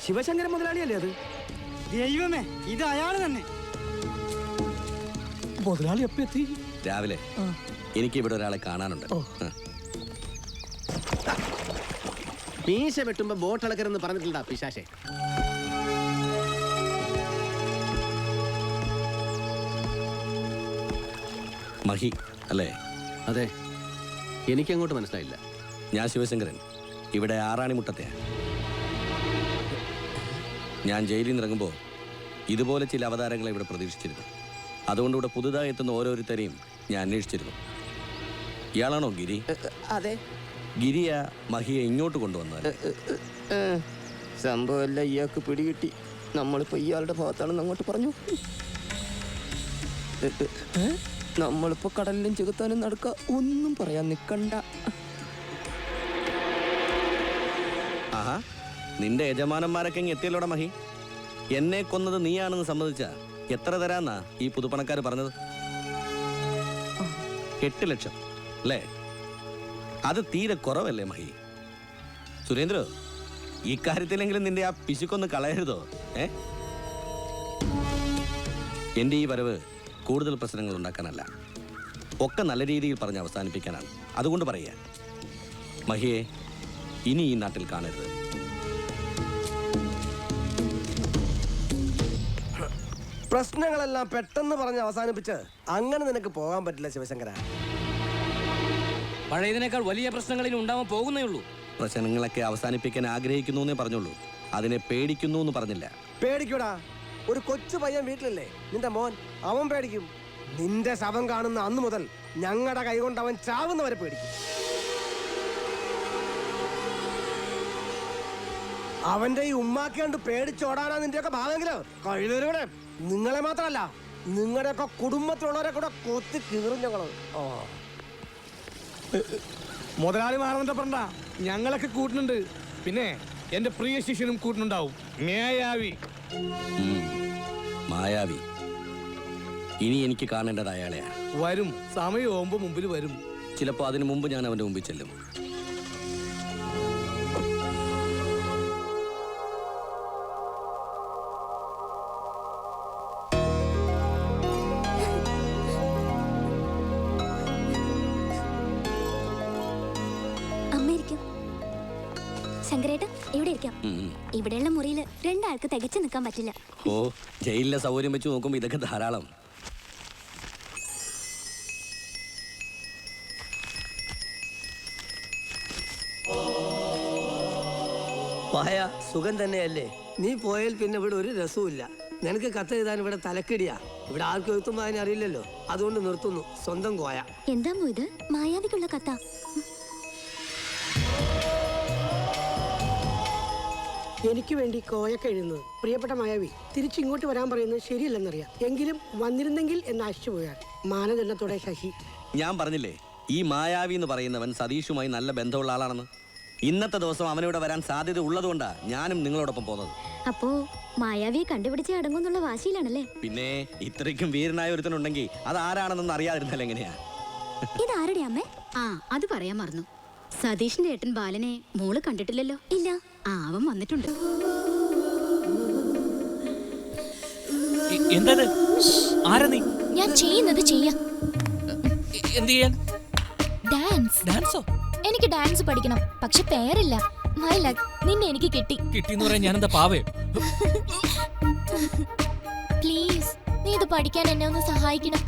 ശിവശങ്കരൻ മുതലാളിയല്ലേ അത്? ദൈവമേ, ഇത് അയാള് തന്നെ. മുതലാളി എപ്പോ എത്തി? രാവിലെ. എനിക്ക് ഇവിടെ ഒരാളെ കാണാനുണ്ട്. മീശ വെട്ടുമ്പോ ബോട്ട് അളക്കരെന്ന് പറഞ്ഞിട്ടുണ്ടാ പിശാശേ. മഹി അല്ലേ? അതെ, എനിക്കങ്ങോട്ട് മനസ്സിലായില്ല. ഞാൻ ശിവശങ്കരൻ, ഇവിടെ ആറാണിമുട്ടത്തെയാ. ഞാൻ ജയിലിൽ നിന്ന് ഇറങ്ങുമ്പോൾ ഇതുപോലെ ചില അവതാരങ്ങളെ ഇവിടെ പ്രതീക്ഷിച്ചിരുന്നു. അതുകൊണ്ട് ഇവിടെ പുതുതായി എത്തുന്ന ഓരോരുത്തരെയും ഞാൻ അന്വേഷിച്ചിരുന്നു. ഇയാളാണോ ഗിരി? അതെ. ഗിരിയ മഹിയെ ഇങ്ങോട്ട് കൊണ്ടുവന്നത്? സംഭവമല്ല, ഇയാൾക്ക് പിടികിട്ടി. നമ്മളിപ്പോ ഇയാളുടെ ഭാഗത്താണെന്ന് അങ്ങോട്ട് പറഞ്ഞു. നമ്മളിപ്പോ കടലിലും ചെകുത്താനും നടക്ക, ഒന്നും പറയാൻ നിക്കണ്ട. ആഹാ, നിന്റെ യജമാനന്മാരൊക്കെ ഇങ്ങ് എത്തിയല്ലോടെ മഹി. എന്നെ കൊന്നത് നീയാണെന്ന് സമ്മതിച്ച എത്ര തരാന്നാ ഈ പുതുപ്പണക്കാർ പറഞ്ഞത്? 8 ലക്ഷം അല്ലേ? അത് തീരെ കുറവല്ലേ മഹി? സുരേന്ദ്ര, ഈ കാര്യത്തിലെങ്കിലും നിന്റെ ആ പിശുക്കൊന്ന് കളയരുതോ? എൻ്റെ ഈ വരവ് കൂടുതൽ പ്രശ്നങ്ങൾ ഉണ്ടാക്കാനല്ല, ഒക്കെ നല്ല രീതിയിൽ പറഞ്ഞ് അവസാനിപ്പിക്കാനാണ്. അതുകൊണ്ട് പറയാ, മഹിയെ ഇനി ഈ നാട്ടിൽ കാണരുത്. പ്രശ്നങ്ങളെല്ലാം പെട്ടെന്ന് പറഞ്ഞ് അവസാനിപ്പിച്ച് അങ്ങനെ നിനക്ക് പോകാൻ പറ്റില്ല ശിവശങ്കര. പഴയതിനേക്കാൾ വലിയ പ്രശ്നങ്ങളിൽ ഉണ്ടാവാൻ പോകുന്നേ ഉള്ളൂ. പ്രശ്നങ്ങളൊക്കെ അവസാനിപ്പിക്കാൻ ആഗ്രഹിക്കുന്നു എന്നേ പറഞ്ഞുള്ളൂ, അതിനെ പേടിക്കുന്നു എന്ന് പറഞ്ഞില്ല. പേടിക്കൂടാ, ഒരു കൊച്ചു പയ്യൻ വീട്ടിലല്ലേ നിന്റെ മോൻ, അവൻ പേടിക്കും. നിന്റെ ശവം കാണുന്ന അന്നു മുതൽ ഞങ്ങളുടെ കൈകൊണ്ട് അവൻ ചാവുന്നവരെ പേടിക്കും. അവന്റെ ഈ ഉമ്മാക്കി കണ്ട് പേടിച്ചോടാനാ നിന്റെയൊക്കെ ഭാവെങ്കിലോ കഴിവരുടെ നിങ്ങളെ മാത്രമല്ല നിങ്ങളുടെയൊക്കെ കുടുംബത്തിലുള്ളവരെ കൂടെ കൊത്തി കീറും ഞങ്ങള്. മുതലാളി മാറുന്നുണ്ട് പറഞ്ഞ ഞങ്ങളൊക്കെ കൂട്ടുന്നുണ്ട്. പിന്നെ എന്റെ പ്രിയ ശിഷ്യനും കൂട്ടുന്നുണ്ടാവും. മായാവി ഇനി എനിക്ക് കാണേണ്ടത് അയാളെയാ. വരും, സമയമാകുമ്പോ മുമ്പിൽ വരും. ചിലപ്പോ അതിനു മുമ്പ് ഞാൻ അവന്റെ മുമ്പിൽ ചെല്ലും. ശങ്കരേട്ടൻ ഇവിടെ ഇരിക്കാം. ഇവിടെയുള്ള മുറിയിൽ 2 ആൾക്ക് തികച്ചു നിൽക്കാൻ പറ്റില്ല. ഓ, ജയിലിലെ സൗകര്യം വെച്ച് നോക്കുമ്പോ ഇതൊക്കെ ധാരാളം. മായ സുഖം തന്നെയല്ലേ? നീ പോയാൽ പിന്നെ ഇവിടെ ഒരു രസവുമില്ല. നിനക്ക് കത്ത് എഴുതാൻ ഇവിടെ തലക്കിടിയാ. ഇവിടെ ആർക്കും എഴുത്തും വായന അറിയില്ലല്ലോ, അതുകൊണ്ട് നിർത്തുന്നു. സ്വന്തം കോയ. എന്താ ഇത്? മായാവിക്കുള്ള കഥ. എനിക്ക് വേണ്ടി കോയൊക്കെ എഴുതുന്നത് പ്രിയപ്പെട്ട മായാവി തിരിച്ചിങ്ങോട്ട് വരാൻ പറയുന്നത് ശരിയല്ലെന്നറിയാം. എങ്കിലും വന്നിരുന്നെങ്കിൽ എന്ന് ആശിച്ചു പോയാൽ മാനദണ്ഡത്തോടെ ശശി. ഞാൻ പറഞ്ഞില്ലേ, ഈ മായാവി എന്ന് പറയുന്നവൻ സതീഷുമായി നല്ല ബന്ധമുള്ള ആളാണെന്ന്. ഇന്നത്തെ ദിവസം അവനിവിടെ വരാൻ സാധ്യത ഉള്ളതുകൊണ്ടാ ഞാനും നിങ്ങളോടൊപ്പം പോകുന്നത്. അപ്പോ മായാവിയെ കണ്ടുപിടിച്ച് അടങ്ങുന്നുള്ള വാശിയിലാണല്ലേ? പിന്നെ ഇത്രയ്ക്കും വീരനായ ഒരുത്തനുണ്ടെങ്കിൽ അത് ആരാണെന്നൊന്നും അറിയാതിരുന്നാൽ എങ്ങനെയാ? ഇതാരുടെ അമ്മേ? ആ, അത് പറയാൻ മറന്നു. സതീഷിന്റെ ഏട്ടൻ ബാലനെ മോള് കണ്ടിട്ടില്ലല്ലോ? ഇല്ല. അവൻ വന്നിട്ടുണ്ട്. ആരാ നീ? ഞാൻ ചെയ്യുന്നത് ചെയ്യാം. എന്ത് ചെയ്യാൻ? ഡാൻസ്. ഡാൻസോ? എനിക്ക് ഡാൻസ് പഠിക്കണം, പക്ഷെ പേരില്ല. മൈ ലക്ക്, നിന്നെ എനിക്ക് കിട്ടി. കിട്ടിന്ന് പറയാൻ ഞാനെന്താ പാവേ? പ്ലീസ്, നീ ഇത് പഠിക്കാൻ എന്നെ ഒന്ന് സഹായിക്കണം.